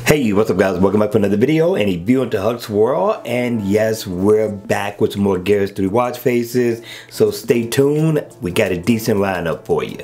Hey, what's up guys? Welcome back to another video and a view into Huck's World. And yes, we're back with some more Garrett's 3 watch faces. So stay tuned. We got a decent lineup for you.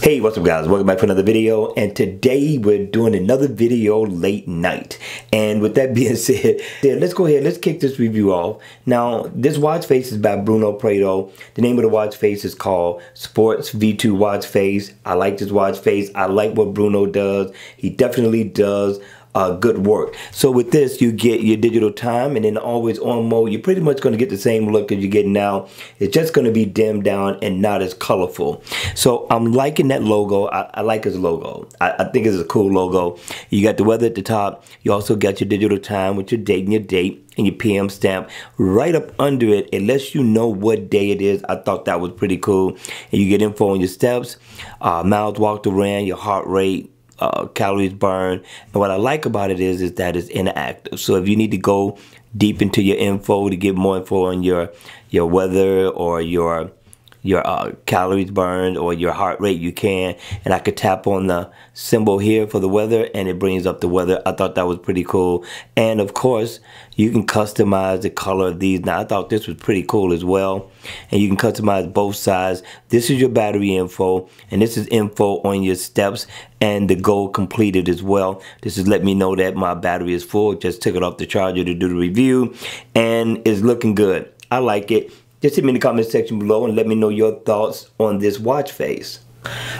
Hey, what's up guys? Welcome back to another video, and today we're doing another video late night. And with that being said, let's go ahead, let's kick this review off. Now, this watch face is by Bruno Prado. The name of the watch face is called Sports V2 watch face. I like this watch face. I like what Bruno does. He definitely does good work. So with this, you get your digital time, and then always on mode, you're pretty much going to get the same look as you get now. It's just going to be dimmed down and not as colorful. So I'm liking that logo. I like his logo. I think it's a cool logo. You got the weather at the top. You also got your digital time with your date and your PM stamp right up under it. It lets you know what day it is. I thought that was pretty cool. And you get info on your steps, miles walked or ran, your heart rate, calories burned. And what I like about it is that it's interactive. So if you need to go deep into your info to get more info on your weather or your calories burned or your heart rate, you can. And I could tap on the symbol here for the weather and it brings up the weather. I thought that was pretty cool. And of course, you can customize the color of these. Now, I thought this was pretty cool as well. And you can customize both sides. This is your battery info, and this is info on your steps and the goal completed as well. This is letting me know that my battery is full. Just took it off the charger to do the review, and it's looking good. I like it. Just hit me in the comment section below and let me know your thoughts on this watch face.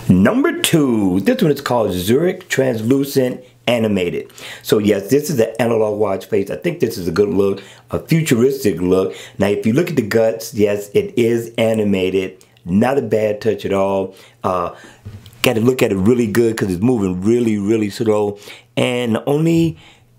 Number 2, this one is called Zurich Translucent Animated. So yes, this is an analog watch face. I think this is a good look, a futuristic look. Now if you look at the guts, yes, it is animated. Not a bad touch at all. Got to look at it really good because it's moving really slow. And the only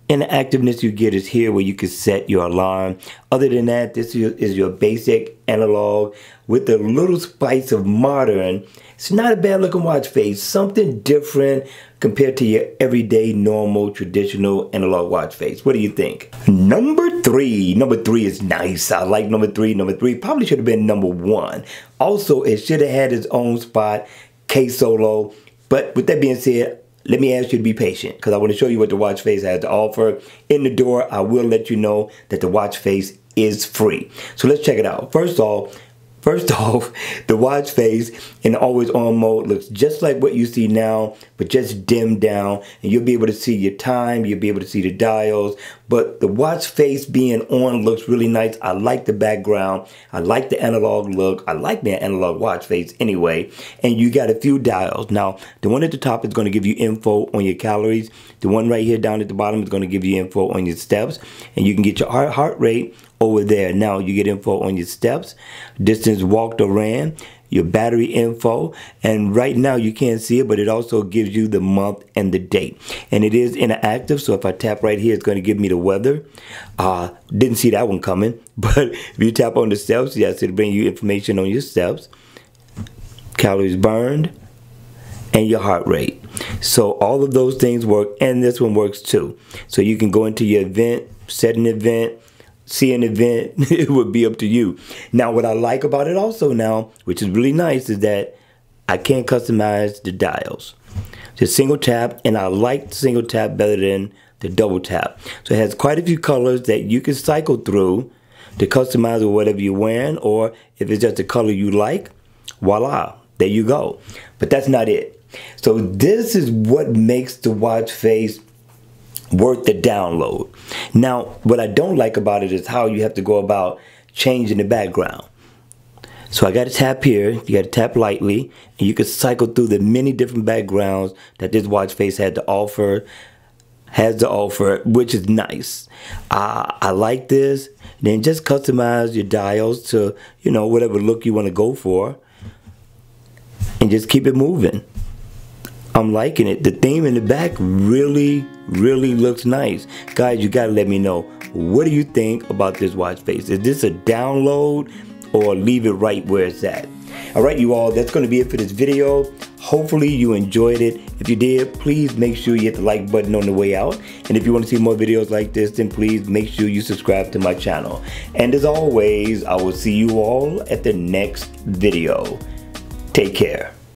interactiveness you get is here where you can set your alarm. Other than that, this is your basic analog with a little spice of modern. It's not a bad looking watch face. Something different compared to your everyday, normal, traditional analog watch face. What do you think? Number 3. Number 3 is nice. I like number 3. Number 3 probably should have been number 1. Also, it should have had its own spot, K Solo. But with that being said, let me ask you to be patient because I want to show you what the watch face has to offer. In the door, I will let you know that the watch face is free. So let's check it out. First off, the watch face in always on mode looks just like what you see now, but just dimmed down, and you'll be able to see your time, you'll be able to see the dials, but the watch face being on looks really nice. I like the background. I like the analog look. I like the analog watch face anyway, and you got a few dials. Now, the one at the top is going to give you info on your calories. The one right here down at the bottom is going to give you info on your steps, and you can get your heart rate over there. Now you get info on your steps, distance walked or ran, your battery info, and right now you can't see it, but it also gives you the month and the date. And it is interactive, so if I tap right here, it's going to give me the weather. Didn't see that one coming, but if you tap on the steps, yes, it'll bring you information on your steps, calories burned, and your heart rate. So all of those things work, and this one works too. So you can go into your event, set an event, see an event. It would be up to you. Now, what I like about it also now, which is really nice, is that I can customize the dials. Just single tap, and I like single tap better than the double tap. So it has quite a few colors that you can cycle through to customize with whatever you're wearing, or if it's just a color you like, voila, there you go. But that's not it. So this is what makes the watch face worth the download. Now, what I don't like about it is how you have to go about changing the background. So I got to tap here. You got to tap lightly, and you can cycle through the many different backgrounds that this watch face has to offer, which is nice. I like this. Then just customize your dials to, you know, whatever look you want to go for, and just keep it moving. I'm liking it. The theme in the back really looks nice. Guys, you gotta let me know, what do you think about this watch face? Is this a download or leave it right where it's at? Alright, you all, that's going to be it for this video. Hopefully you enjoyed it. If you did, please make sure you hit the like button on the way out. And if you want to see more videos like this, then please make sure you subscribe to my channel. And as always, I will see you all at the next video. Take care.